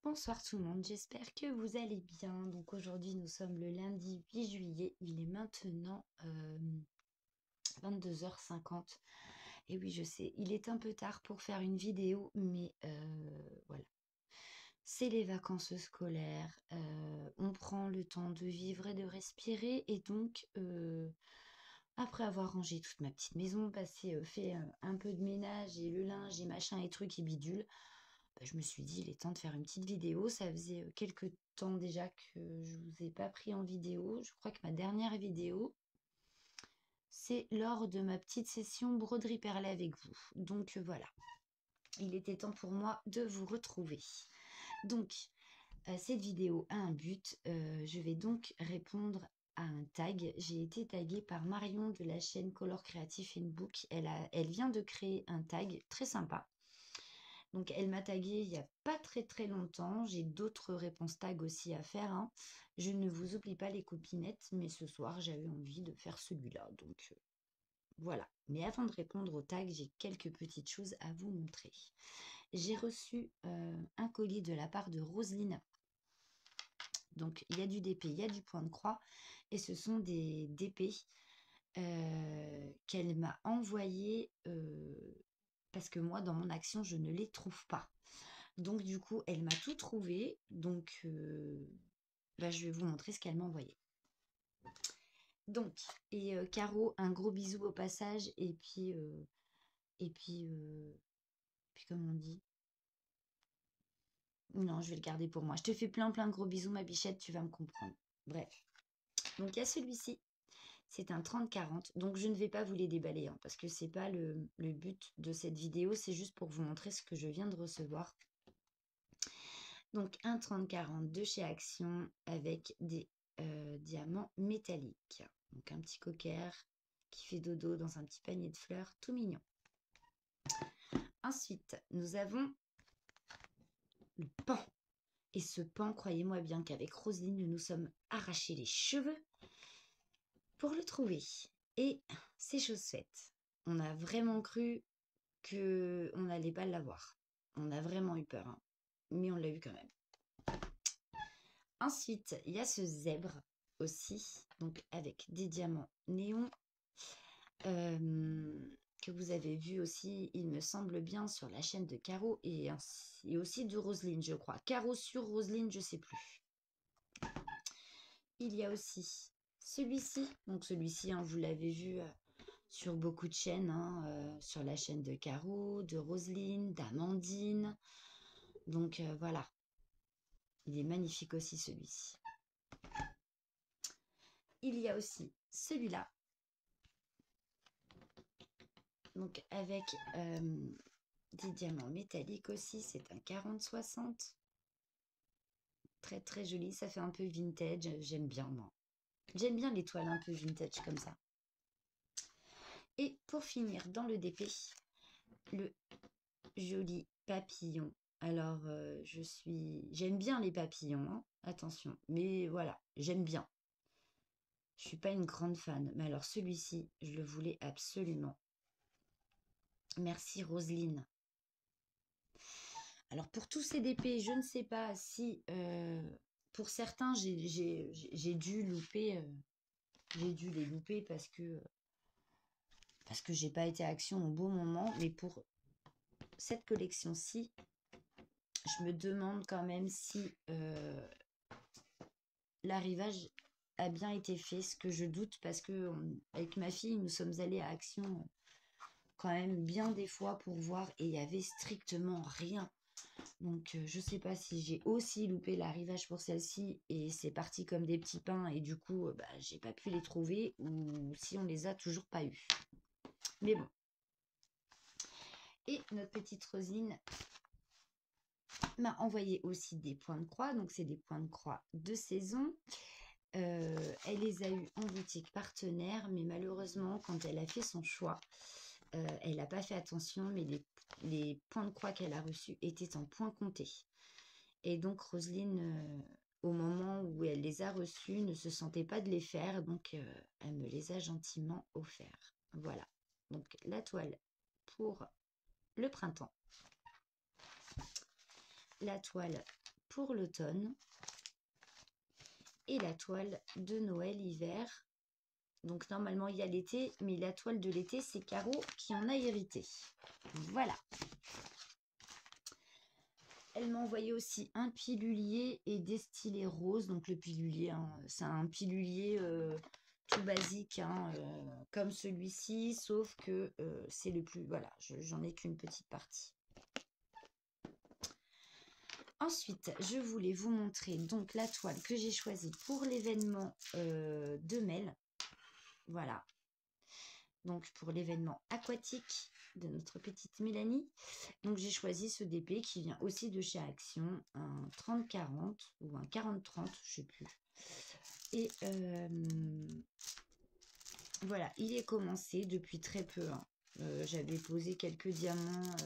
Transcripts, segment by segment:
Bonsoir tout le monde, j'espère que vous allez bien. Donc aujourd'hui nous sommes le lundi 8 juillet, il est maintenant 22h50. Et oui je sais, il est un peu tard pour faire une vidéo, mais voilà. C'est les vacances scolaires, on prend le temps de vivre et de respirer et donc après avoir rangé toute ma petite maison, fait un peu de ménage et le linge et machin et trucs et bidule, je me suis dit, il est temps de faire une petite vidéo. Ça faisait quelques temps déjà que je vous ai pas pris en vidéo. Je crois que ma dernière vidéo, c'est lors de ma petite session broderie perlée avec vous. Donc voilà, il était temps pour moi de vous retrouver. Donc, cette vidéo a un but. Je vais donc répondre à un tag. J'ai été taguée par Marion de la chaîne Color Creative Book. Elle vient de créer un tag très sympa. Donc elle m'a tagué il n'y a pas très longtemps. J'ai d'autres réponses tag aussi à faire, hein. Je ne vous oublie pas les copinettes, mais ce soir j'avais envie de faire celui-là. Donc voilà. Mais avant de répondre au tag, j'ai quelques petites choses à vous montrer. J'ai reçu un colis de la part de Roselyne. Donc il y a du DP, il y a du point de croix. Et ce sont des DP qu'elle m'a envoyé parce que moi dans mon action je ne les trouve pas. Donc du coup elle m'a tout trouvé. Donc je vais vous montrer ce qu'elle m'a envoyé. Donc Caro, un gros bisou au passage puis comme on dit, non je vais le garder pour moi. Je te fais plein de gros bisous ma bichette, tu vas me comprendre. Bref, donc il y a celui-ci. C'est un 30-40, donc je ne vais pas vous les déballer, hein, parce que c'est pas le but de cette vidéo, c'est juste pour vous montrer ce que je viens de recevoir. Donc un 30-40 de chez Action avec des diamants métalliques. Donc un petit cocker qui fait dodo dans un petit panier de fleurs, tout mignon. Ensuite, nous avons le pan. Et ce pan, croyez-moi bien qu'avec Roselyne, nous nous sommes arrachés les cheveux pour le trouver. Et c'est chose faite. On a vraiment cru qu'on n'allait pas l'avoir. On a vraiment eu peur, hein. Mais on l'a eu quand même. Ensuite, il y a ce zèbre aussi, donc avec des diamants néons, que vous avez vu aussi, il me semble bien, sur la chaîne de Caro et aussi de Roselyne, je crois. Caro sur Roselyne, je sais plus. Il y a aussi celui-ci, donc celui-ci, hein, vous l'avez vu sur beaucoup de chaînes, hein, sur la chaîne de Caro, de Roselyne, d'Amandine. Donc voilà, il est magnifique aussi celui-ci. Il y a aussi celui-là, donc avec des diamants métalliques aussi, c'est un 40-60. Très joli, ça fait un peu vintage, j'aime bien moi. J'aime bien les toiles un peu vintage comme ça. Et pour finir dans le DP, le joli papillon. Alors j'aime bien les papillons, hein, attention, mais voilà, j'aime bien. Je suis pas une grande fan, mais alors celui-ci, je le voulais absolument. Merci Roselyne. Alors pour tous ces DP, je ne sais pas si pour certains j'ai dû louper, j'ai dû les louper parce que j'ai pas été à Action au bon moment, mais pour cette collection-ci, je me demande quand même si l'arrivage a bien été fait, ce que je doute parce que avec ma fille, nous sommes allés à Action quand même bien des fois pour voir et il y avait strictement rien. Donc je sais pas si j'ai aussi loupé l'arrivage pour celle-ci et c'est parti comme des petits pains et du coup j'ai pas pu les trouver ou si on les a toujours pas eu. Mais bon. Et notre petite Roselyne m'a envoyé aussi des points de croix, donc c'est des points de croix de saison. Elle les a eus en boutique partenaire, mais malheureusement, quand elle a fait son choix, elle n'a pas fait attention, mais les points de croix qu'elle a reçus étaient en points comptés. Et donc, Roselyne, au moment où elle les a reçus, ne se sentait pas de les faire, donc elle me les a gentiment offerts. Voilà, donc la toile pour le printemps. La toile pour l'automne. Et la toile de Noël-hiver. Donc normalement il y a l'été, mais la toile de l'été, c'est Caro qui en a hérité. Voilà. Elle m'a envoyé aussi un pilulier et des stylés roses. Donc le pilulier, hein, c'est un pilulier tout basique, hein, comme celui-ci, sauf que c'est le plus... Voilà, j'en ai qu'une petite partie. Ensuite, je voulais vous montrer donc la toile que j'ai choisie pour l'événement de Mel. Voilà. Donc pour l'événement aquatique de notre petite Mélanie. Donc j'ai choisi ce DP qui vient aussi de chez Action, un 30-40 ou un 40-30, je sais plus. Et voilà, il est commencé depuis très peu. Hein. J'avais posé quelques diamants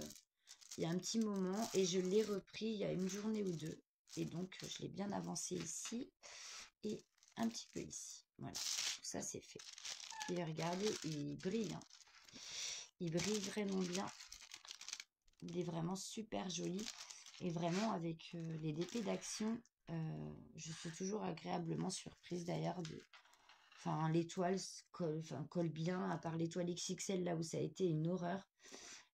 il y a un petit moment et je l'ai repris il y a une journée ou deux. Et donc je l'ai bien avancé ici et un petit peu ici. Voilà, ça c'est fait. Et regardez, il brille. Hein. Il brille vraiment bien. Il est vraiment super joli. Et vraiment, avec les DP d'Action, je suis toujours agréablement surprise d'ailleurs. Enfin, l'étoile colle bien, à part l'étoile XXL, là où ça a été une horreur.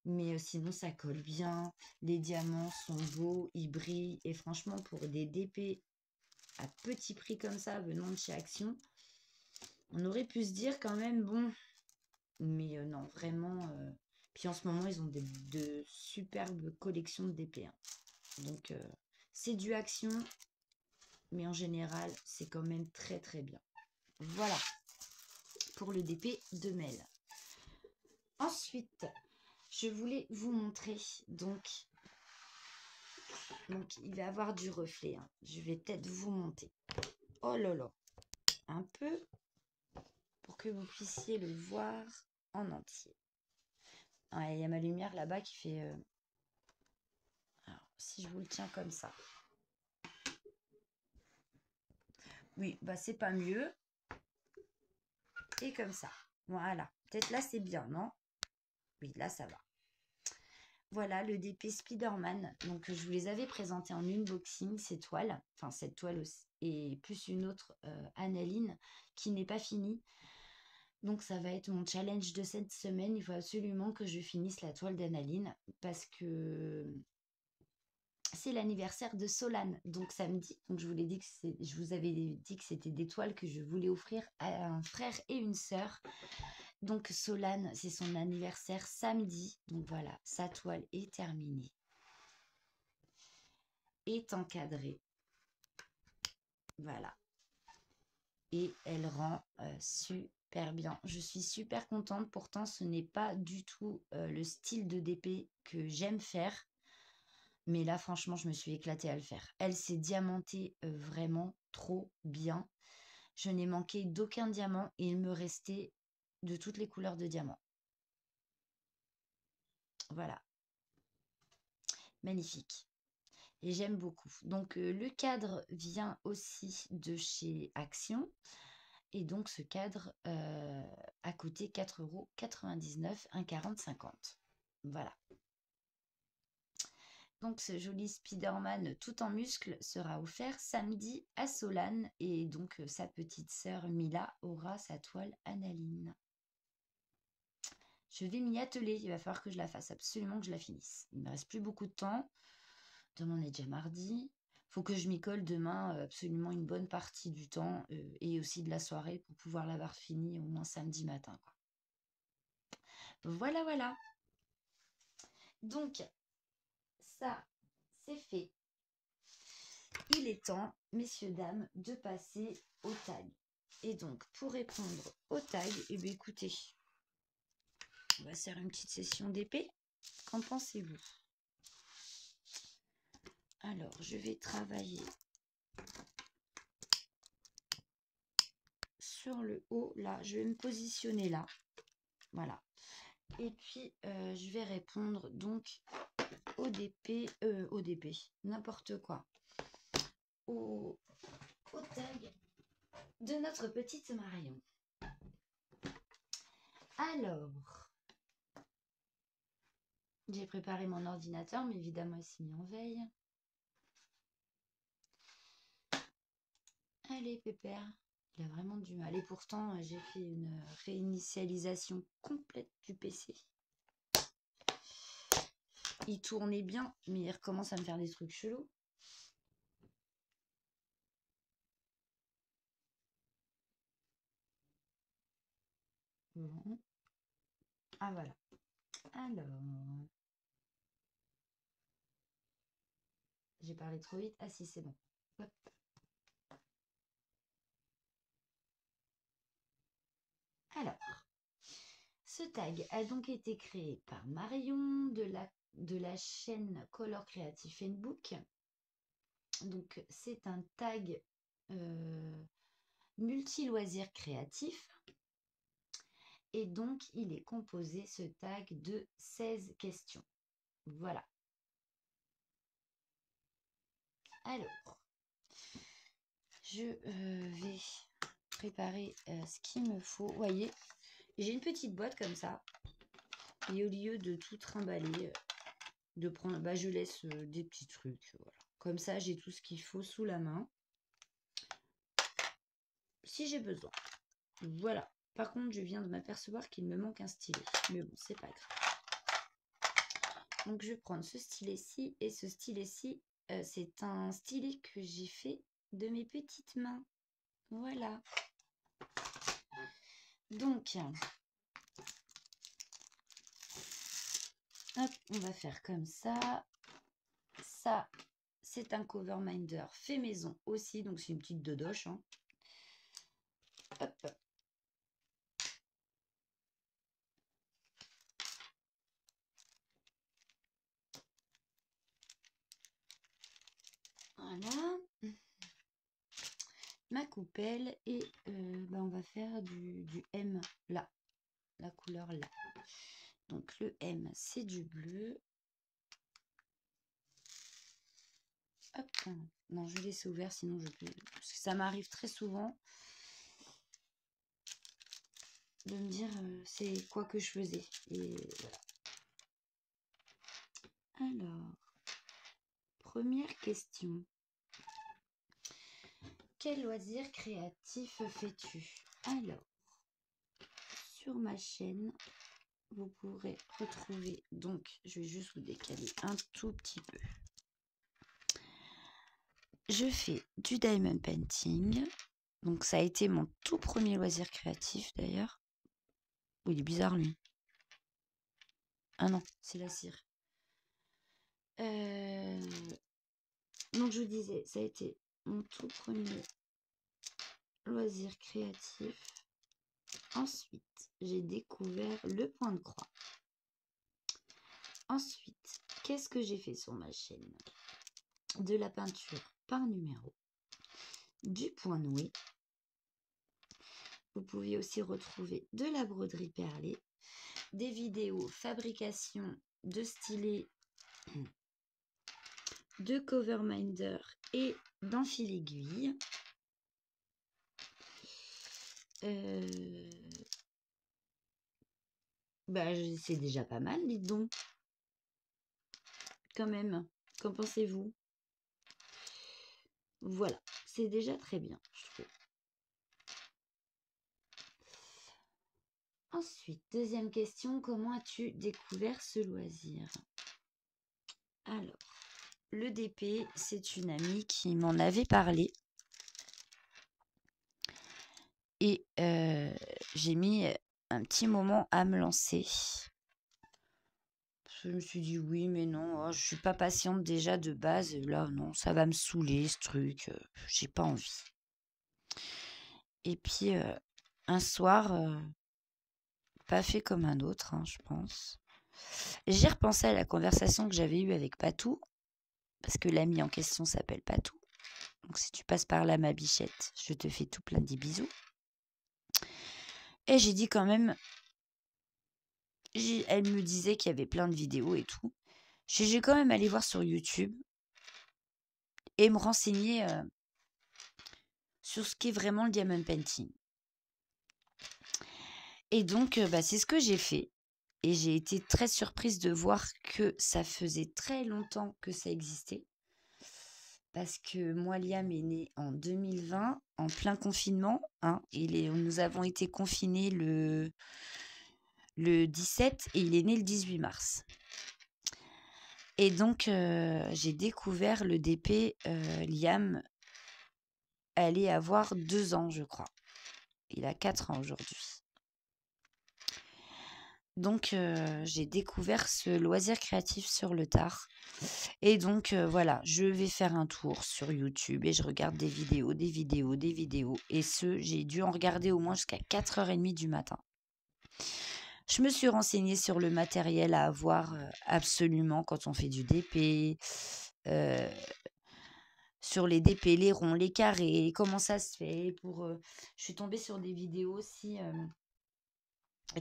Mais sinon, ça colle bien. Les diamants sont beaux, ils brillent. Et franchement, pour des DP à petit prix comme ça, venant de chez Action, on aurait pu se dire quand même, bon... Mais non, vraiment. Puis en ce moment, ils ont de superbes collections de DP. Hein. Donc, c'est du Action. Mais en général, c'est quand même très très bien. Voilà. Pour le DP de Mel. Ensuite, je voulais vous montrer. Donc il va y avoir du reflet. Hein. Je vais peut-être vous monter. Oh là là. Un peu. Pour que vous puissiez le voir en entier. Ah, il y a ma lumière là-bas qui fait... Alors, si je vous le tiens comme ça. Oui, bah c'est pas mieux. Et comme ça. Voilà. Peut-être là, c'est bien, non? Oui, là, ça va. Voilà, le DP Spider-Man. Donc, je vous les avais présentés en unboxing, ces toiles. Enfin, cette toile aussi. Et plus une autre, analine, qui n'est pas finie. Donc, ça va être mon challenge de cette semaine. Il faut absolument que je finisse la toile d'analine. Parce que c'est l'anniversaire de Solane, donc samedi. Donc je vous avais dit que c'était des toiles que je voulais offrir à un frère et une sœur. Donc Solane, c'est son anniversaire samedi. Donc voilà, sa toile est terminée. Est encadrée. Voilà. Et elle rend super bien. Je suis super contente. Pourtant, ce n'est pas du tout le style de DP que j'aime faire. Mais là, franchement, je me suis éclatée à le faire. Elle s'est diamantée vraiment trop bien. Je n'ai manqué d'aucun diamant et il me restait de toutes les couleurs de diamant. Voilà. Magnifique. Et j'aime beaucoup. Donc, le cadre vient aussi de chez Action. Et donc, ce cadre a coûté 4,99 €, un 40-50. Voilà. Donc ce joli Spider-Man tout en muscles sera offert samedi à Solane et donc sa petite sœur Mila aura sa toile analine. Je vais m'y atteler, il va falloir que je la fasse, absolument que je la finisse. Il ne me reste plus beaucoup de temps, demain on est déjà mardi, faut que je m'y colle demain absolument une bonne partie du temps et aussi de la soirée pour pouvoir l'avoir finie au moins samedi matin. Quoi. Voilà, voilà. Donc, ça, c'est fait. Il est temps, messieurs, dames, de passer au tag. Et donc, pour répondre au tag, eh bien, écoutez, on va faire une petite session d'épée. Qu'en pensez-vous? Alors, je vais travailler sur le haut, là. Je vais me positionner là. Voilà. Et puis, je vais répondre donc au DP, n'importe quoi. Au tag de notre petite Marion. Alors, j'ai préparé mon ordinateur, mais évidemment, il s'est mis en veille. Allez, Pépère. Il a vraiment du mal. Et pourtant, j'ai fait une réinitialisation complète du PC. Il tournait bien, mais il recommence à me faire des trucs chelous. Bon. Ah, voilà. Alors, j'ai parlé trop vite. Ah si, c'est bon. Hop. Alors, ce tag a donc été créé par Marion de la chaîne Color Creative Facebook. Donc, c'est un tag multi-loisirs créatifs. Et donc, il est composé, ce tag, de 16 questions. Voilà. Alors, je vais préparer ce qu'il me faut. Vous voyez, j'ai une petite boîte comme ça. Et au lieu de tout trimballer, de prendre, bah, je laisse des petits trucs. Voilà. Comme ça, j'ai tout ce qu'il faut sous la main. Si j'ai besoin. Voilà. Par contre, je viens de m'apercevoir qu'il me manque un stylet. Mais bon, c'est pas grave. Donc, je vais prendre ce stylet-ci. Et ce stylet-ci, c'est un stylet que j'ai fait de mes petites mains. Voilà. Donc, hop, on va faire comme ça. Ça, c'est un cover minder fait maison aussi. Donc, c'est une petite dodoche. Hein. Hop. Voilà. Ma coupelle et bah, on va faire du M là, la couleur là. Donc le M c'est du bleu. Hop. Non, je vais laisser ouvert sinon je peux. Parce que ça m'arrive très souvent de me dire c'est quoi que je faisais. Et voilà. Alors, première question. Quel loisir créatif fais-tu? Alors, sur ma chaîne, vous pourrez retrouver, donc je vais juste vous décaler un tout petit peu. Je fais du diamond painting, donc ça a été mon tout premier loisir créatif d'ailleurs. Oh, il est bizarre lui. Ah non, c'est la cire. Donc je vous disais, ça a été mon tout premier loisir créatif. Ensuite, j'ai découvert le point de croix. Ensuite, qu'est-ce que j'ai fait sur ma chaîne? De la peinture par numéro, du point noué. Vous pouvez aussi retrouver de la broderie perlée, des vidéos fabrication de stylets, de cover minder et d'enfil aiguille. Bah, c'est déjà pas mal, dites donc. Quand même, qu'en pensez-vous? Voilà, c'est déjà très bien, je trouve. Ensuite, deuxième question, comment as-tu découvert ce loisir? Alors, le DP, c'est une amie qui m'en avait parlé. Et j'ai mis un petit moment à me lancer. Je me suis dit oui, mais non, je suis pas patiente déjà de base. Là, non, ça va me saouler ce truc. J'ai pas envie. Et puis, un soir, pas fait comme un autre, hein, je pense. J'ai repensé à la conversation que j'avais eue avec Patou, parce que l'ami en question s'appelle Patou. Donc, si tu passes par là, ma bichette, je te fais tout plein de bisous. Et j'ai dit quand même, elle me disait qu'il y avait plein de vidéos et tout. J'ai quand même allé voir sur YouTube et me renseigner sur ce qu'est vraiment le diamond painting. Et donc, bah, c'est ce que j'ai fait. Et j'ai été très surprise de voir que ça faisait très longtemps que ça existait. parce que moi, Liam est né en 2020, en plein confinement, hein. Nous avons été confinés le 17 et il est né le 18 mars. Et donc, j'ai découvert le DP, Liam allait avoir 2 ans, je crois. Il a 4 ans aujourd'hui. Donc, j'ai découvert ce loisir créatif sur le tard. Et donc, voilà, je vais faire un tour sur YouTube et je regarde des vidéos, des vidéos, des vidéos. Et j'ai dû en regarder au moins jusqu'à 4h30 du matin. Je me suis renseignée sur le matériel à avoir absolument quand on fait du DP, sur les DP, les ronds, les carrés, comment ça se fait. Je suis tombée sur des vidéos aussi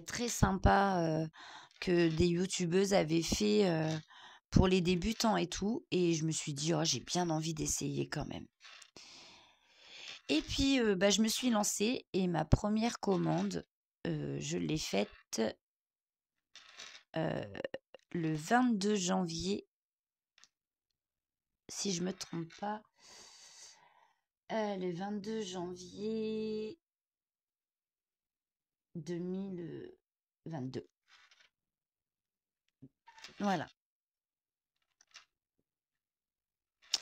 très sympas que des youtubeuses avaient fait pour les débutants et tout. Et je me suis dit, oh, j'ai bien envie d'essayer quand même. Et puis, je me suis lancée et ma première commande, je l'ai faite le 22 janvier, si je me trompe pas. Le 22 janvier 2022. Voilà,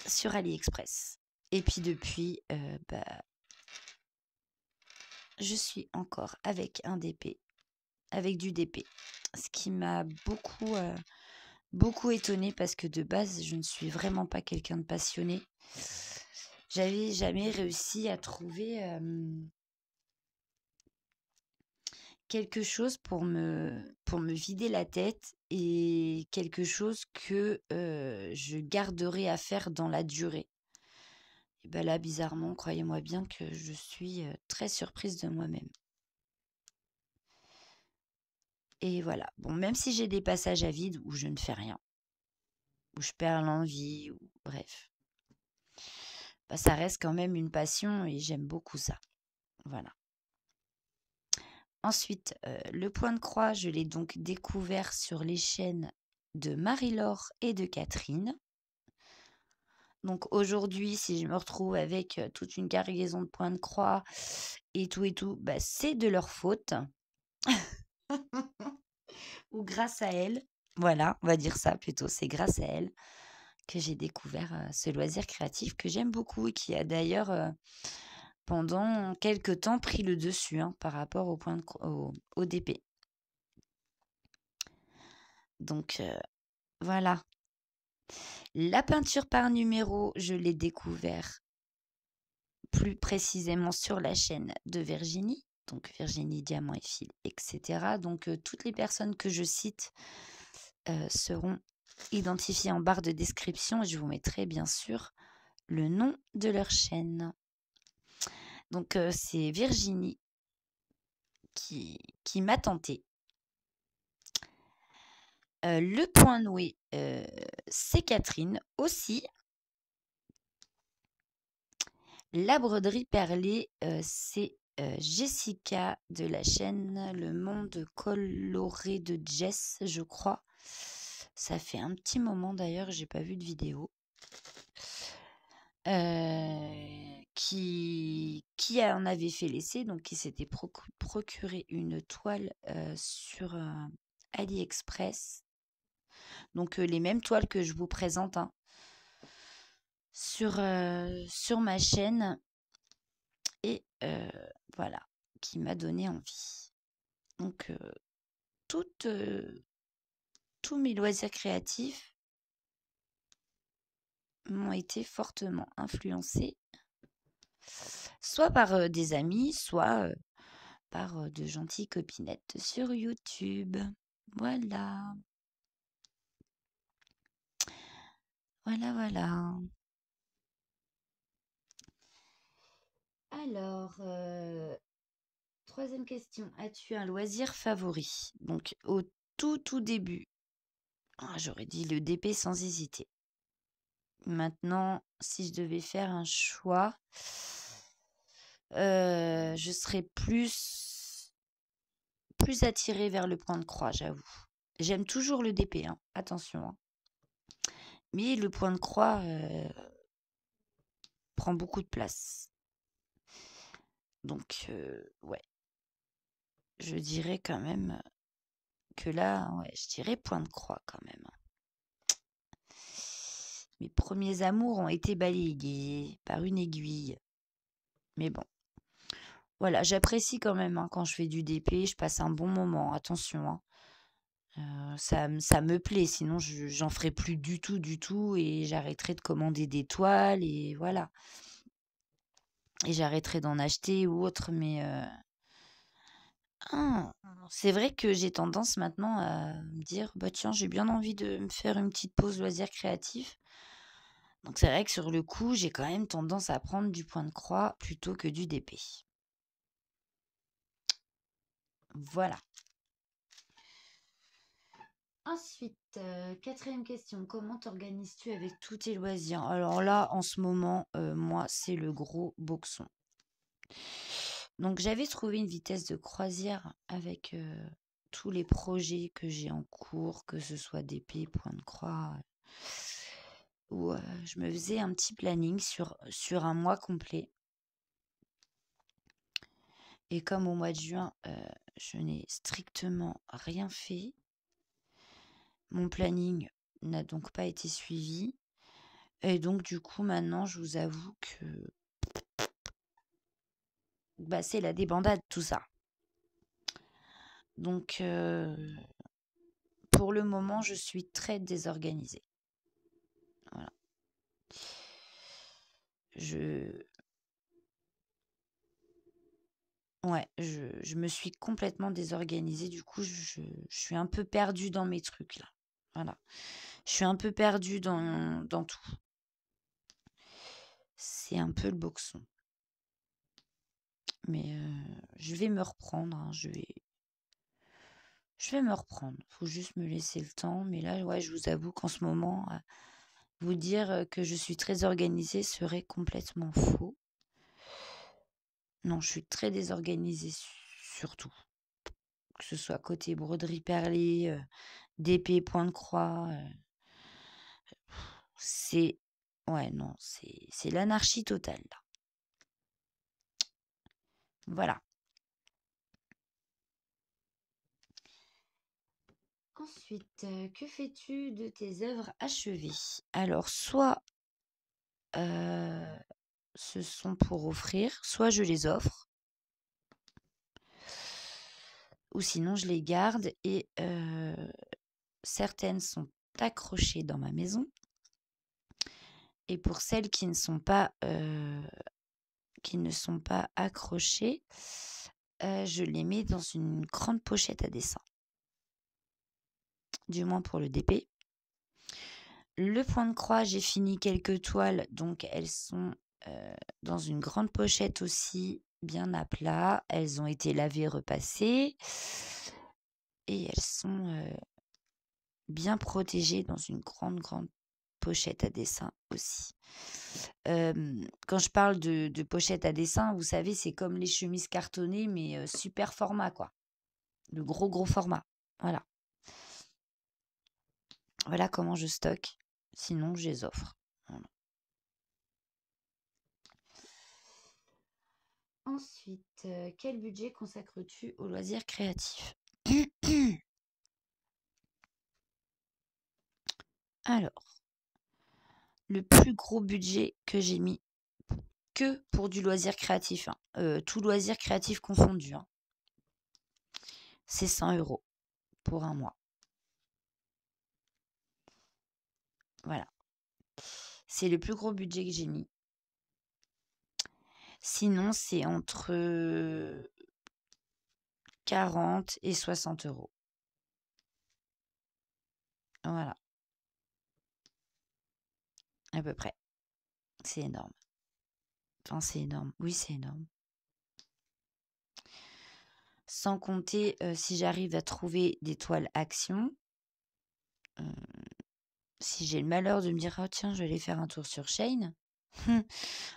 sur AliExpress. Et puis depuis, je suis encore avec du DP. Ce qui m'a beaucoup étonnée parce que de base, je ne suis vraiment pas quelqu'un de passionné. J'avais jamais réussi à trouver quelque chose pour me vider la tête et quelque chose que je garderai à faire dans la durée. Et ben là, bizarrement, croyez-moi bien que je suis très surprise de moi-même. Et voilà. Bon, même si j'ai des passages à vide où je ne fais rien, où je perds l'envie, ou bref, ça reste quand même une passion et j'aime beaucoup ça. Voilà. Ensuite, le point de croix, je l'ai donc découvert sur les chaînes de Marie-Laure et de Catherine. Donc aujourd'hui, si je me retrouve avec toute une cargaison de points de croix et tout, c'est de leur faute. Ou grâce à elle. Voilà, on va dire ça plutôt. C'est grâce à elle que j'ai découvert ce loisir créatif que j'aime beaucoup et qui a d'ailleurs, pendant quelques temps, pris le dessus par rapport au DP. Donc, voilà. La peinture par numéro, je l'ai découvert plus précisément sur la chaîne de Virginie, donc Virginie Diamant et Fil, etc. Donc toutes les personnes que je cite seront identifiées en barre de description et je vous mettrai bien sûr le nom de leur chaîne. Donc c'est Virginie qui m'a tenté. Le point noué, c'est Catherine aussi. La broderie perlée, c'est Jessica de la chaîne Le Monde Coloré de Jess, je crois. Ça fait un petit moment d'ailleurs, j'ai pas vu de vidéo. Qui en avait fait l'essai, donc qui s'était procuré une toile sur AliExpress. Donc les mêmes toiles que je vous présente sur ma chaîne. Et voilà, qui m'a donné envie. Donc tous mes loisirs créatifs m'ont été fortement influencés, soit par des amis, soit par de gentilles copinettes sur YouTube. Voilà. Voilà. Alors, troisième question. As-tu un loisir favori? Donc, au tout début, j'aurais dit le DP sans hésiter. Maintenant, si je devais faire un choix, je serais plus attirée vers le point de croix, j'avoue. J'aime toujours le DP, attention. Mais le point de croix, prend beaucoup de place. Donc, ouais, je dirais quand même que là, ouais, je dirais point de croix quand même. Mes premiers amours ont été balayés par une aiguille. Mais bon, voilà, j'apprécie quand même hein, quand je fais du DP, je passe un bon moment, attention. Hein. Ça me plaît, sinon j'en ferai plus du tout, et j'arrêterai de commander des toiles, et voilà. Et j'arrêterai d'en acheter ou autre, mais ah, c'est vrai que j'ai tendance maintenant à me dire, bah tiens, j'ai bien envie de me faire une petite pause loisir créatif. Donc c'est vrai que sur le coup, j'ai quand même tendance à prendre du point de croix plutôt que du DP. Voilà. Ensuite, quatrième question, comment t'organises-tu avec tous tes loisirs? Alors là, en ce moment, moi, c'est le gros boxon. Donc j'avais trouvé une vitesse de croisière avec tous les projets que j'ai en cours, que ce soit DP, point de croix, où je me faisais un petit planning sur un mois complet. Et comme au mois de juin, je n'ai strictement rien fait, mon planning n'a donc pas été suivi. Et donc, du coup, maintenant, je vous avoue que bah, c'est la débandade, tout ça. Donc, pour le moment, je suis très désorganisée. Voilà. Ouais, je me suis complètement désorganisée. Du coup, je suis un peu perdue dans mes trucs, là. Voilà. Je suis un peu perdue dans tout. C'est un peu le boxon. Mais je vais me reprendre. Hein, je vais me reprendre. Faut juste me laisser le temps. Mais là, ouais, je vous avoue qu'en ce moment, vous dire que je suis très organisée serait complètement faux. Non, je suis très désorganisée surtout. Que ce soit côté broderie perlée, d'épée, point de croix. C'est... Ouais, non, c'est l'anarchie totale, là. Voilà. Ensuite, que fais-tu de tes œuvres achevées? Alors, soit ce sont pour offrir, soit je les offre, ou sinon je les garde, et certaines sont accrochées dans ma maison. Et pour celles qui ne sont pas accrochées, je les mets dans une grande pochette à dessin. Du moins pour le DP. Le point de croix, j'ai fini quelques toiles, donc elles sont dans une grande pochette aussi, bien à plat. Elles ont été lavées, repassées, et elles sont bien protégées dans une grande pochette à dessin aussi. Quand je parle de pochette à dessin, vous savez, c'est comme les chemises cartonnées, mais super format, quoi. Le gros format. Voilà. Voilà comment je stocke. Sinon, je les offre. Voilà. Ensuite, quel budget consacres-tu aux loisirs créatifs? Alors, le plus gros budget que j'ai mis que pour du loisir créatif, hein, tout loisir créatif confondu, hein, c'est 100 € pour un mois. Voilà. C'est le plus gros budget que j'ai mis. Sinon, c'est entre 40 et 60 €. Voilà, à peu près. C'est énorme. Enfin, c'est énorme. Oui, c'est énorme. Sans compter si j'arrive à trouver des toiles action. Si j'ai le malheur de me dire, oh tiens, je vais aller faire un tour sur Shein.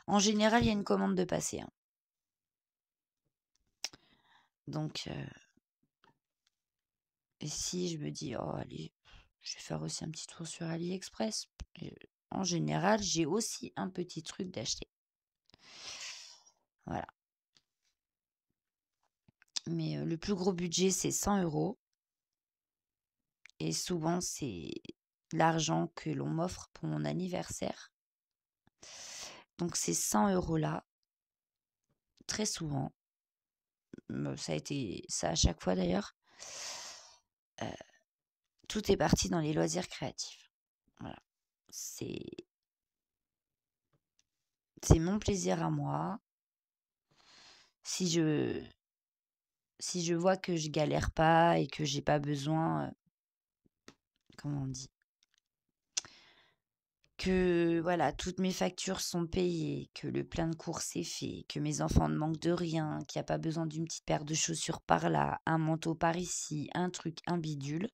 En général, il y a une commande de passer, hein. Donc, et si je me dis, oh allez, je vais faire aussi un petit tour sur AliExpress. En général, j'ai aussi un petit truc d'acheter. Voilà. Mais le plus gros budget, c'est 100 euros. Et souvent, c'est l'argent que l'on m'offre pour mon anniversaire. Donc, ces 100 euros-là, très souvent, ça a été ça à chaque fois d'ailleurs, euh, tout est parti dans les loisirs créatifs. Voilà. C'est mon plaisir à moi. Si je vois que je galère pas et que j'ai pas besoin, comment on dit, que voilà, toutes mes factures sont payées, que le plein de courses est fait, que mes enfants ne manquent de rien, qu'il n'y a pas besoin d'une petite paire de chaussures par là, un manteau par ici, un truc, un bidule.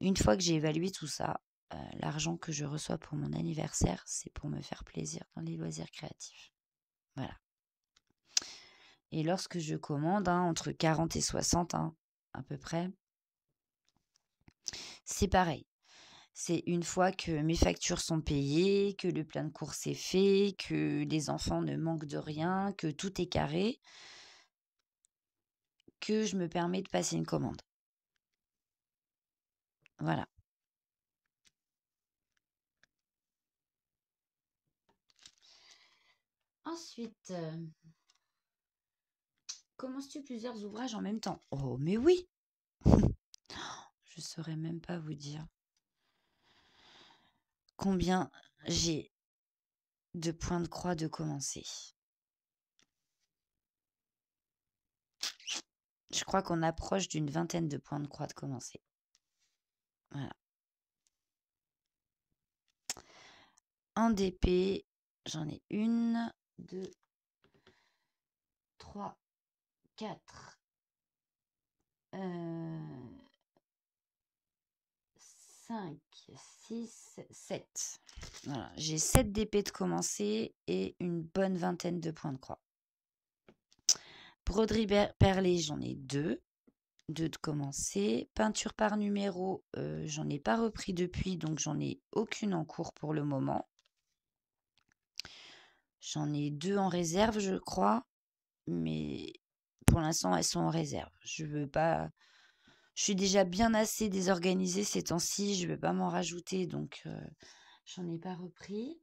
Une fois que j'ai évalué tout ça, l'argent que je reçois pour mon anniversaire, c'est pour me faire plaisir dans les loisirs créatifs. Voilà. Et lorsque je commande, entre 40 et 60, à peu près, c'est pareil. C'est une fois que mes factures sont payées, que le plein de courses est fait, que les enfants ne manquent de rien, que tout est carré, que je me permets de passer une commande. Voilà. Ensuite, commences-tu plusieurs ouvrages en même temps? Oh, mais oui! Je saurais même pas vous dire combien j'ai de points de croix de commencer. Je crois qu'on approche d'une vingtaine de points de croix de commencer. Voilà. En DP, j'en ai 1, 2, 3, 4, 5, 6, 7. Voilà, j'ai 7 DP de commencer et une bonne vingtaine de points de croix. Broderie perlée, j'en ai 2. 2 de commencer. Peinture par numéro, j'en ai pas repris depuis, donc j'en ai aucune en cours pour le moment. J'en ai 2 en réserve, je crois, mais pour l'instant, elles sont en réserve. Je suis déjà bien assez désorganisée ces temps-ci, je ne veux pas m'en rajouter, donc j'en ai pas repris.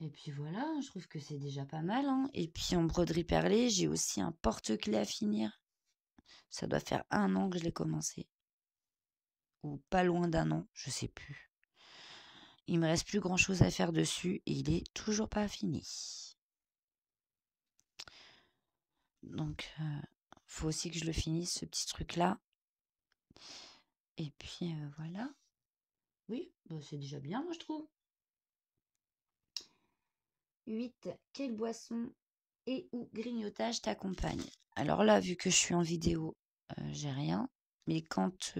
Et puis voilà, je trouve que c'est déjà pas mal. Et puis en broderie perlée, j'ai aussi un porte-clés à finir. Ça doit faire 1 an que je l'ai commencé. Ou pas loin d'1 an, je sais plus. Il me reste plus grand-chose à faire dessus et il est toujours pas fini. Donc, faut aussi que je le finisse, ce petit truc-là. Et puis, voilà. Oui, c'est déjà bien, moi, je trouve. 8. Quelle boisson et ou grignotage t'accompagne? Alors là, vu que je suis en vidéo, j'ai rien. Mais quand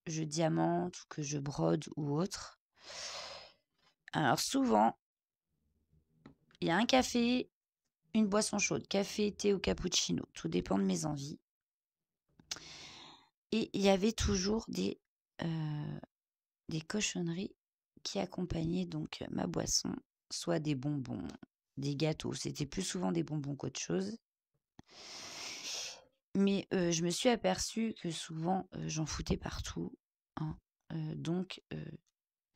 je diamante ou que je brode ou autre, alors souvent, il y a un café, une boisson chaude, café, thé ou cappuccino. Tout dépend de mes envies. Et il y avait toujours des cochonneries qui accompagnaient donc ma boisson, soit des bonbons, des gâteaux. C'était plus souvent des bonbons qu'autre chose. Mais je me suis aperçue que souvent, j'en foutais partout, donc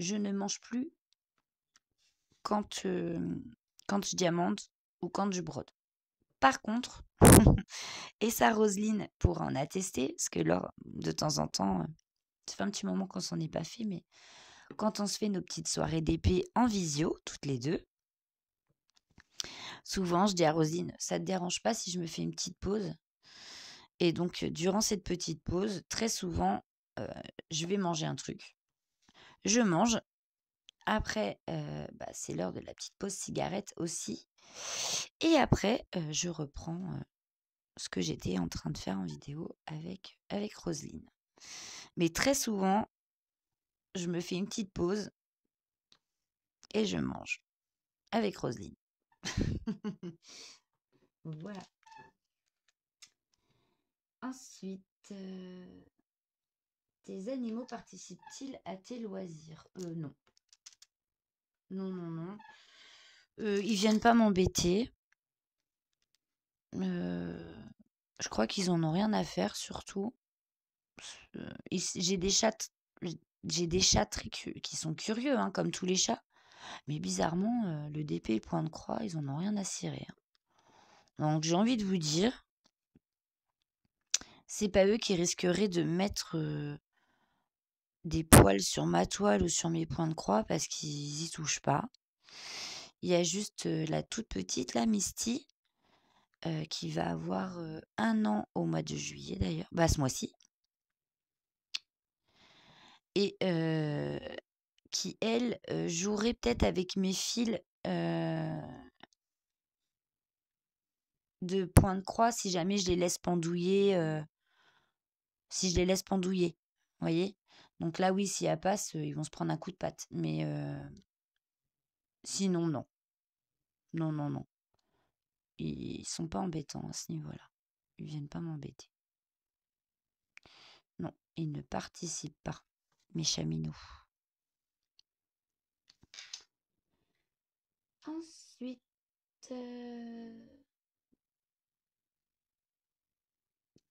je ne mange plus quand je diamante ou quand je brode. Par contre, et ça Roselyne pourra en attester, parce que lors de temps en temps, ça fait un petit moment qu'on s'en est pas fait, mais quand on se fait nos petites soirées d'épée en visio, toutes les 2, souvent je dis à Roselyne: «Ça te dérange pas si je me fais une petite pause?» Et donc durant cette petite pause, très souvent, je vais manger un truc. Je mange. Après, c'est l'heure de la petite pause cigarette aussi. Et après, je reprends, ce que j'étais en train de faire en vidéo avec Roselyne. Mais très souvent, je me fais une petite pause et je mange avec Roselyne. Voilà. Ensuite, tes animaux participent-ils à tes loisirs? Non. Non, non, non. Ils viennent pas m'embêter. Je crois qu'ils en ont rien à faire surtout. J'ai des chats, qui sont curieux, hein, comme tous les chats. Mais bizarrement, le DP et le point de croix, ils en ont rien à cirer, hein. Donc j'ai envie de vous dire, c'est pas eux qui risqueraient de mettre des poils sur ma toile ou sur mes points de croix parce qu'ils y touchent pas. Il y a juste la toute petite, la Misty, qui va avoir 1 an au mois de juillet d'ailleurs, bah ce mois-ci, et qui, elle, jouerait peut-être avec mes fils de points de croix si jamais je les laisse pendouiller, voyez? Donc là, oui, si elle passe, ils vont se prendre un coup de patte. Mais sinon, non. Non, non, non. Ils sont pas embêtants à ce niveau-là. Ils viennent pas m'embêter. Non, ils ne participent pas, mes chaminaux. Ensuite,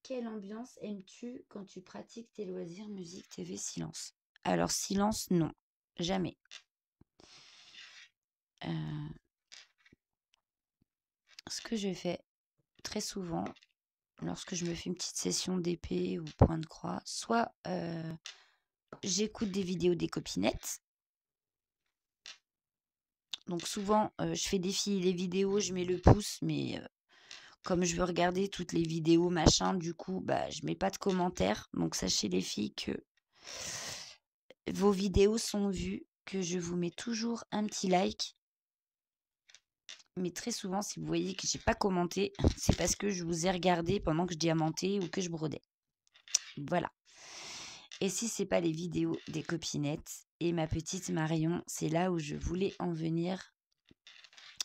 quelle ambiance aimes-tu quand tu pratiques tes loisirs musique, TV, silence? Alors silence, non, jamais. Ce que je fais très souvent, lorsque je me fais une petite session d'épée ou point de croix, soit j'écoute des vidéos des copinettes. Donc souvent, je fais défiler les vidéos, je mets le pouce, mais comme je veux regarder toutes les vidéos, machin, du coup, bah, je mets pas de commentaires. Donc sachez les filles que vos vidéos sont vues, que je vous mets toujours un petit like. Mais très souvent, si vous voyez que j'ai pas commenté, c'est parce que je vous ai regardé pendant que je diamantais ou que je brodais. Voilà. Et si c'est pas les vidéos des copinettes et ma petite Marion, c'est là où je voulais en venir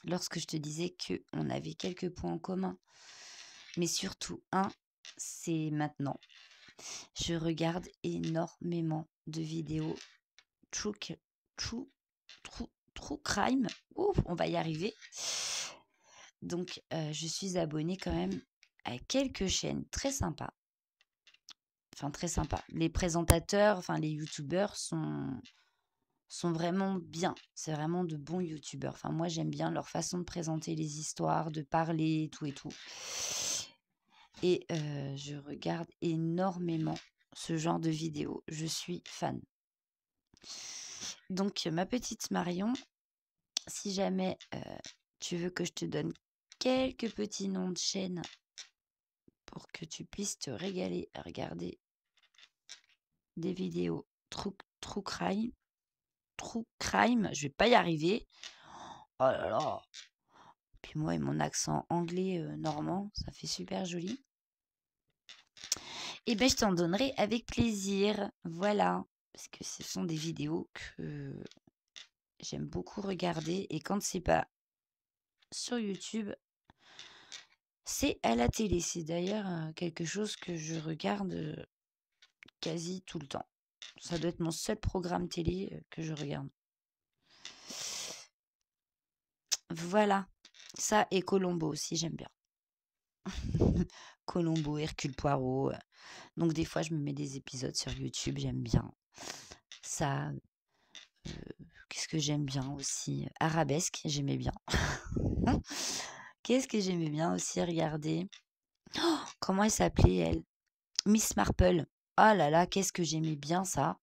lorsque je te disais qu'on avait quelques points en commun. Mais surtout, c'est maintenant. Je regarde énormément de vidéos true crime. Ouf, on va y arriver. Donc, je suis abonnée quand même à quelques chaînes très sympas. Enfin, très sympas. Les présentateurs, enfin, les youtubeurs sont vraiment bien. C'est vraiment de bons youtubeurs. Enfin, moi, j'aime bien leur façon de présenter les histoires, de parler, tout et tout. Et je regarde énormément ce genre de vidéos. Je suis fan. Donc, ma petite Marion, si jamais tu veux que je te donne quelques petits noms de chaînes pour que tu puisses te régaler à regarder des vidéos true crime, je vais pas y arriver. Oh là là. Puis moi et mon accent anglais normand, ça fait super joli. Et ben je t'en donnerai avec plaisir. Voilà, parce que ce sont des vidéos que j'aime beaucoup regarder et quand c'est pas sur YouTube, c'est à la télé. C'est d'ailleurs quelque chose que je regarde quasi tout le temps. Ça doit être mon seul programme télé que je regarde. Voilà. Ça et Colombo aussi, j'aime bien. Colombo, Hercule Poirot. Donc des fois, je me mets des épisodes sur YouTube, j'aime bien. Ça, qu'est-ce que j'aime bien aussi? Arabesque, j'aimais bien. Qu'est-ce que j'aimais bien aussi regarder? Oh, comment elle s'appelait, elle? Miss Marple. Oh là là, qu'est-ce que j'aimais bien ça.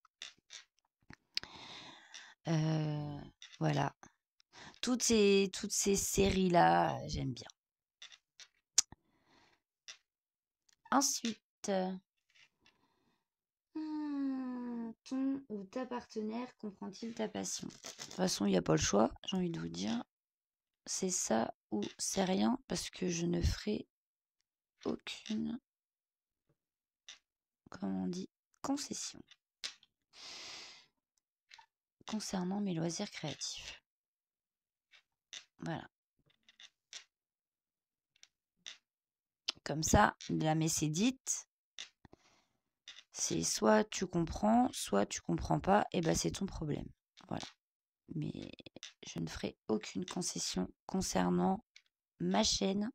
Voilà. Toutes ces séries-là, j'aime bien. Ensuite, ton ou ta partenaire comprend-il ta passion? De toute façon, il n'y a pas le choix, j'ai envie de vous dire. C'est ça ou c'est rien, parce que je ne ferai aucune, comment on dit, concession concernant mes loisirs créatifs. Voilà. Comme ça, la messe est dite. C'est soit tu comprends, soit tu comprends pas, et ben c'est ton problème. Voilà. mais je ne ferai aucune concession concernant ma chaîne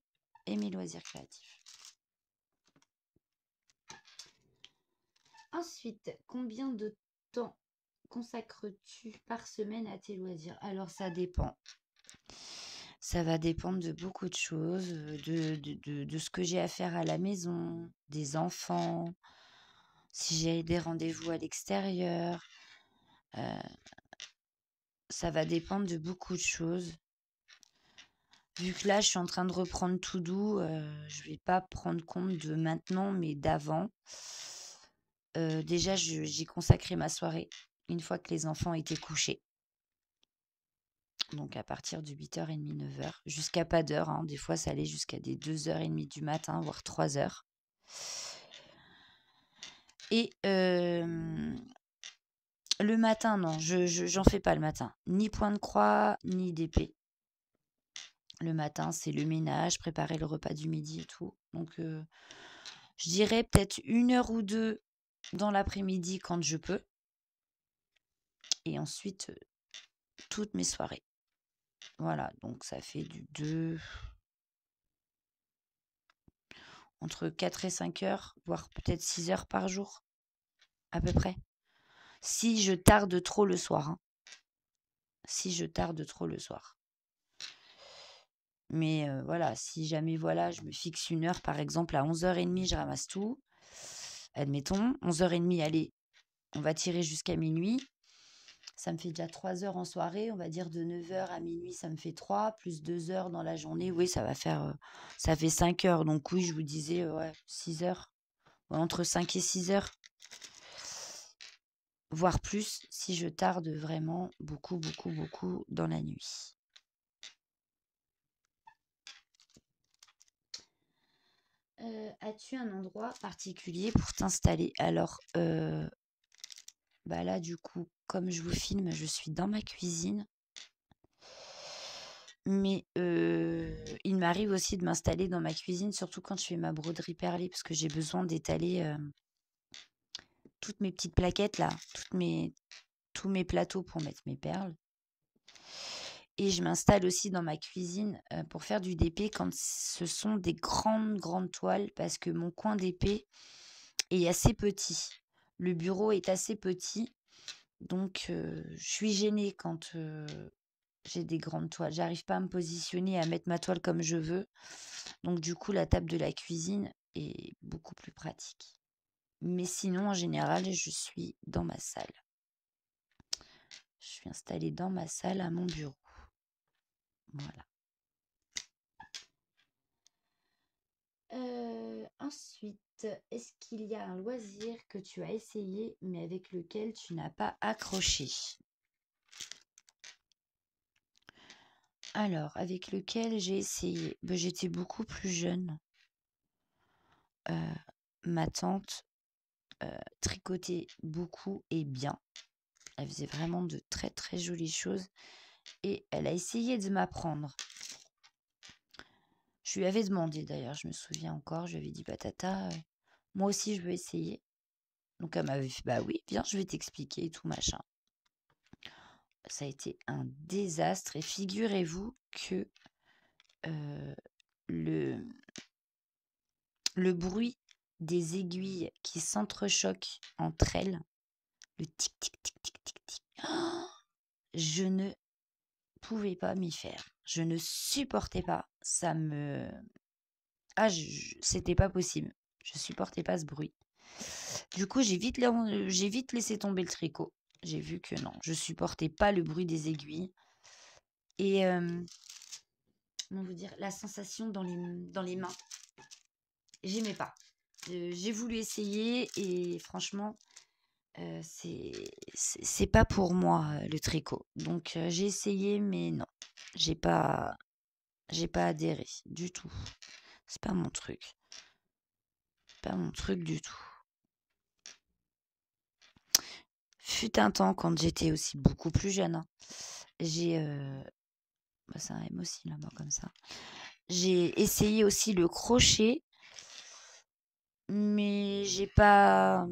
et mes loisirs créatifs. Ensuite, combien de temps consacres-tu par semaine à tes loisirs? Alors, ça dépend. Ça va dépendre de beaucoup de choses, de ce que j'ai à faire à la maison, des enfants, si j'ai des rendez-vous à l'extérieur. Ça va dépendre de beaucoup de choses. Vu que là, je suis en train de reprendre tout doux, je vais pas prendre compte de maintenant, mais d'avant. Déjà, j'ai consacré ma soirée une fois que les enfants étaient couchés. Donc à partir de 8h30, 9h, jusqu'à pas d'heure. Hein. Des fois, ça allait jusqu'à des 2h30 du matin, voire 3h. Et le matin, non, j'en fais pas le matin. Ni point de croix, ni d'épée. Le matin, c'est le ménage, préparer le repas du midi et tout. Donc, je dirais peut-être 1 heure ou 2 dans l'après-midi quand je peux. Et ensuite, toutes mes soirées. Voilà, donc ça fait entre 4 et 5 heures, voire peut-être 6 heures par jour, à peu près. Si je tarde trop le soir. Hein. Si je tarde trop le soir. Mais voilà, si jamais je me fixe 1 heure, par exemple, à 11h30, je ramasse tout. Admettons, 11h30, allez, on va tirer jusqu'à minuit. Ça me fait déjà 3 heures en soirée. On va dire de 9h à minuit, ça me fait 3, plus 2 heures dans la journée. Oui, ça fait 5 heures. Donc oui, je vous disais, 6 heures. Ouais, entre 5 et 6 heures. Voire plus, si je tarde vraiment beaucoup, beaucoup, beaucoup dans la nuit. As-tu un endroit particulier pour t'installer? Alors, là, du coup, comme je vous filme, je suis dans ma cuisine. Mais il m'arrive aussi de m'installer dans ma cuisine, surtout quand je fais ma broderie perlée, parce que j'ai besoin d'étaler toutes mes petites plaquettes, là, tous mes plateaux pour mettre mes perles. Et je m'installe aussi dans ma cuisine pour faire du DP quand ce sont des grandes, grandes toiles, parce que mon coin d'épée est assez petit. Le bureau est assez petit, donc je suis gênée quand j'ai des grandes toiles. J'arrive pas à me positionner, à mettre ma toile comme je veux. Donc du coup, la table de la cuisine est beaucoup plus pratique. Mais sinon, en général, je suis dans ma salle. Je suis installée dans ma salle à mon bureau. Voilà. Ensuite, est-ce qu'il y a un loisir que tu as essayé mais avec lequel tu n'as pas accroché? Alors, avec lequel j'ai essayé, j'étais beaucoup plus jeune. Ma tante tricotait beaucoup et bien. Elle faisait vraiment de très très jolies choses et elle a essayé de m'apprendre. Je lui avais demandé d'ailleurs, je me souviens encore, je lui avais dit tata, moi aussi je veux essayer. Donc elle m'avait fait bah oui, viens, je vais t'expliquer et tout machin. Ça a été un désastre et figurez-vous que le bruit des aiguilles qui s'entrechoquent entre elles, le tic tic tic tic tic tic, je ne pouvais pas m'y faire. Je ne supportais pas. C'était pas possible. Je supportais pas ce bruit. Du coup, j'ai vite laissé tomber le tricot. J'ai vu que non, je supportais pas le bruit des aiguilles. Et comment vous dire, la sensation dans les mains, j'aimais pas. J'ai voulu essayer et franchement, c'est pas pour moi le tricot. Donc j'ai essayé, mais non, j'ai pas adhéré du tout. C'est pas mon truc. Pas mon truc du tout. Fut un temps quand j'étais aussi beaucoup plus jeune. Hein. J'ai c'est un M aussi là-bas comme ça. J'ai essayé aussi le crochet, mais j'ai pas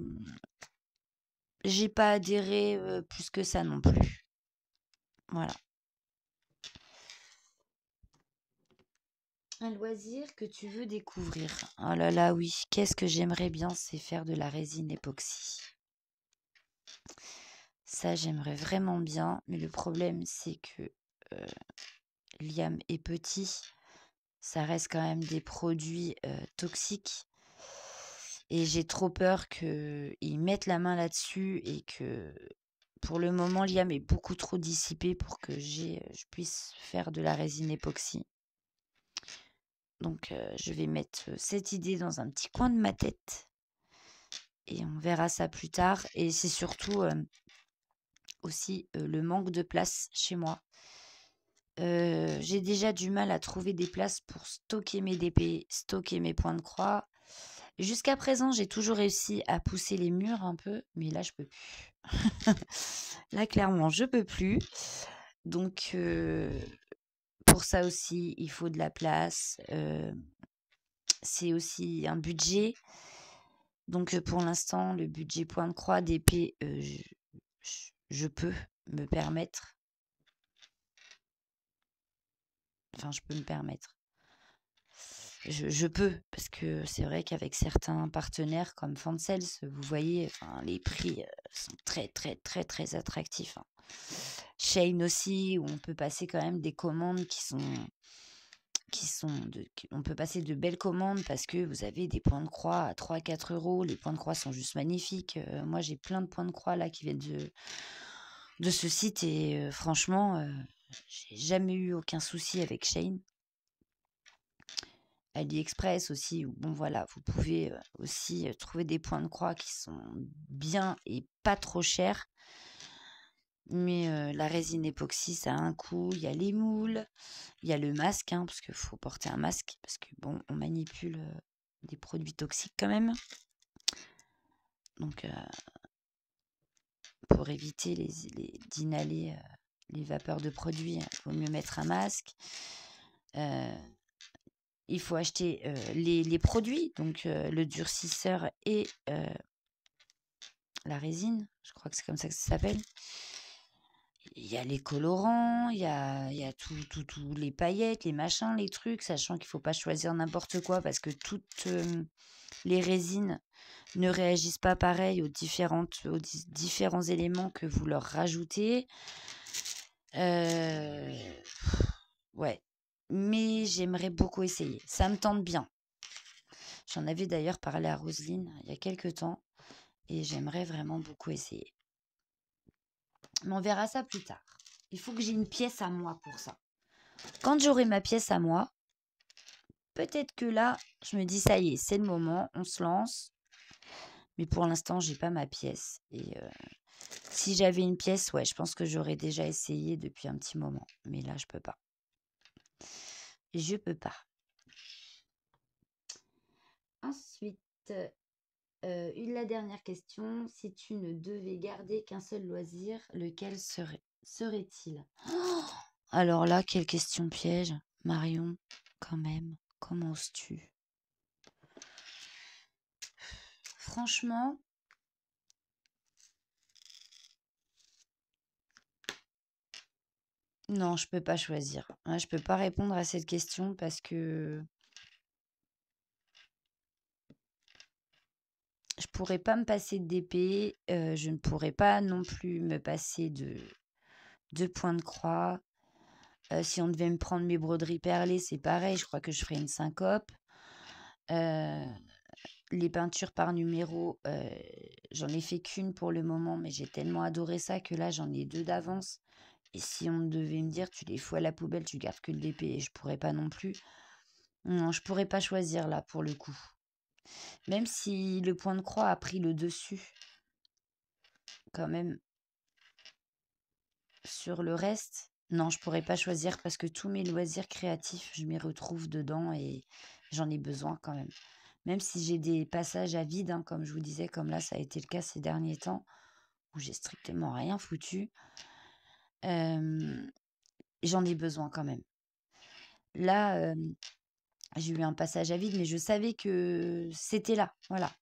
adhéré plus que ça non plus. Voilà. Un loisir que tu veux découvrir. Oh là là, oui. Qu'est-ce que j'aimerais bien, c'est faire de la résine époxy. Ça, j'aimerais vraiment bien. Mais le problème, c'est que Liam est petit. Ça reste quand même des produits toxiques. Et j'ai trop peur qu'ils mettent la main là-dessus et que pour le moment, Liam est beaucoup trop dissipé pour que je puisse faire de la résine époxy. Donc, je vais mettre cette idée dans un petit coin de ma tête et on verra ça plus tard. Et c'est surtout aussi le manque de place chez moi. J'ai déjà du mal à trouver des places pour stocker mes DP, stocker mes points de croix. Jusqu'à présent, j'ai toujours réussi à pousser les murs un peu, mais là, je peux plus. Là, clairement, je peux plus. Donc, pour ça aussi, il faut de la place. C'est aussi un budget. Donc, pour l'instant, le budget point de croix d'épée, je peux me permettre. Enfin, je peux me permettre. Je peux, parce que c'est vrai qu'avec certains partenaires comme Fancels, vous voyez, enfin, les prix sont très, très, très, très attractifs. Hein. Shein aussi, où on peut passer quand même des commandes on peut passer de belles commandes parce que vous avez des points de croix à 3-4 euros. Les points de croix sont juste magnifiques. Moi, j'ai plein de points de croix là qui viennent de ce site et franchement, j'ai jamais eu aucun souci avec Shein. AliExpress aussi, où bon voilà, vous pouvez aussi trouver des points de croix qui sont bien et pas trop chers. Mais la résine époxy, ça a un coût. Il y a les moules, il y a le masque, hein, parce qu'il faut porter un masque, parce que bon, on manipule des produits toxiques quand même. Donc, pour éviter d'inhaler les vapeurs de produits, il vaut mieux mettre un masque. Il faut acheter les produits, donc le durcisseur et la résine, je crois que c'est comme ça que ça s'appelle. Il y a les colorants, il y a tout, les paillettes, les machins, les trucs, sachant qu'il ne faut pas choisir n'importe quoi parce que toutes les résines ne réagissent pas pareil aux différents éléments que vous leur rajoutez. Ouais, mais j'aimerais beaucoup essayer. Ça me tente bien. J'en avais d'ailleurs parlé à Roselyne il y a quelques temps et j'aimerais vraiment beaucoup essayer. Mais on verra ça plus tard. Il faut que j'ai une pièce à moi pour ça. Quand j'aurai ma pièce à moi, peut-être que là, je me dis ça y est, c'est le moment, on se lance. Mais pour l'instant, j'ai pas ma pièce. Et si j'avais une pièce, ouais, je pense que j'aurais déjà essayé depuis un petit moment. Mais là, je peux pas. Je peux pas. Ensuite, la dernière question. Si tu ne devais garder qu'un seul loisir, lequel serait-il? Alors là, quelle question piège, Marion, quand même. Comment oses-tu? Franchement, non, je peux pas choisir. Ouais, je peux pas répondre à cette question parce que je pourrais pas me passer d'épée, je ne pourrais pas non plus me passer de points de croix. Si on devait me prendre mes broderies perlées, c'est pareil, je crois que je ferais une syncope. Les peintures par numéro, j'en ai fait qu'une pour le moment, mais j'ai tellement adoré ça que là, j'en ai 2 d'avance. Et si on devait me dire: «Tu les fous à la poubelle, tu gardes que de l'épée», je pourrais pas non plus. Non, je pourrais pas choisir là, pour le coup. Même si le point de croix a pris le dessus, quand même, sur le reste, non, je pourrais pas choisir parce que tous mes loisirs créatifs, je m'y retrouve dedans et j'en ai besoin quand même. Même si j'ai des passages à vide, hein, comme je vous disais, comme là, ça a été le cas ces derniers temps, où j'ai strictement rien foutu, j'en ai besoin quand même. Là, j'ai eu un passage à vide, mais je savais que c'était là, voilà.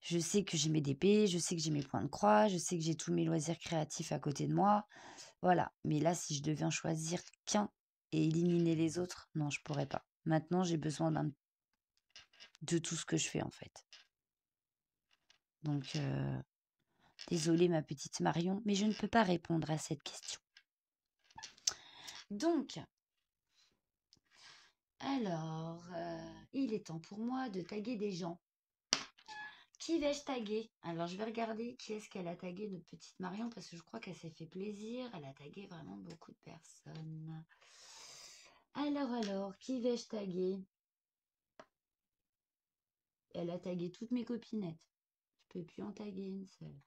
Je sais que j'ai mes DP, je sais que j'ai mes points de croix, je sais que j'ai tous mes loisirs créatifs à côté de moi. Voilà. Mais là, si je devais en choisir qu'un et éliminer les autres, non, je pourrais pas. Maintenant, j'ai besoin de tout ce que je fais, en fait. Donc, désolée, ma petite Marion, mais je ne peux pas répondre à cette question. Donc, alors, il est temps pour moi de taguer des gens. Qui vais-je taguer? Alors, je vais regarder qui est-ce qu'elle a tagué, notre petite Marion, parce que je crois qu'elle s'est fait plaisir. Elle a tagué vraiment beaucoup de personnes. Alors, qui vais-je taguer? Elle a tagué toutes mes copinettes. Je peux plus en taguer une seule.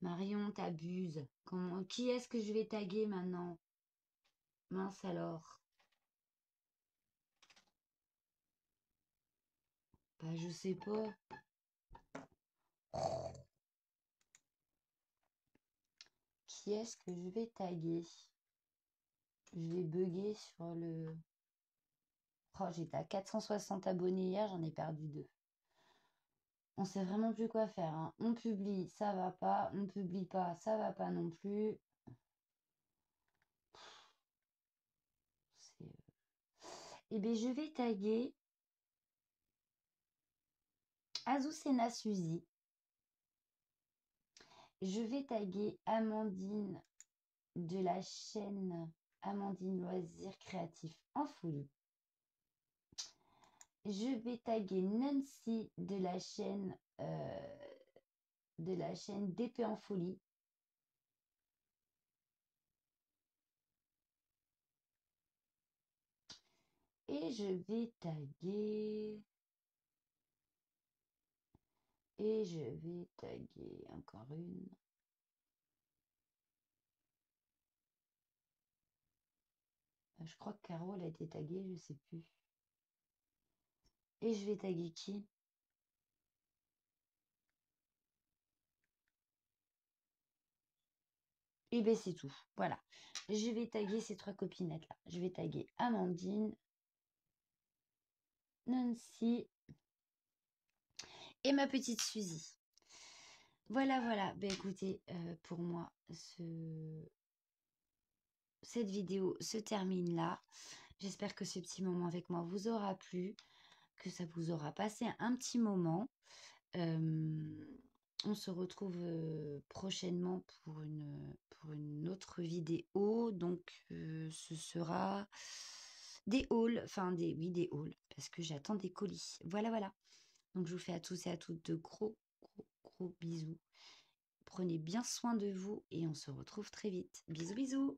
Marion, t'abuses. Qui est-ce que je vais taguer maintenant? Mince alors. Bah, je sais pas. Qui est-ce que je vais taguer? Je vais bugger sur le... Oh, j'étais à 460 abonnés hier, j'en ai perdu 2. On sait vraiment plus quoi faire, hein. On publie, ça va pas. On publie pas, ça va pas non plus. Eh bien, je vais taguer Azucena Suzy. Je vais taguer Amandine de la chaîne Amandine Loisirs Créatifs en folie. Je vais taguer Nancy de la chaîne d'épée en folie. Et je vais taguer encore une. Je crois que Caro elle a été taguée, je sais plus. Et je vais taguer qui? Et ben c'est tout. Voilà. Je vais taguer ces 3 copinettes là. Je vais taguer Amandine, Nancy et ma petite Suzy. Voilà. Ben écoutez, pour moi, cette vidéo se termine là. J'espère que ce petit moment avec moi vous aura plu, que ça vous aura passé un petit moment. On se retrouve prochainement pour une autre vidéo. Donc, ce sera des hauls, des hauls, parce que j'attends des colis. Voilà. Donc, je vous fais à tous et à toutes de gros bisous. Prenez bien soin de vous et on se retrouve très vite. Bisous.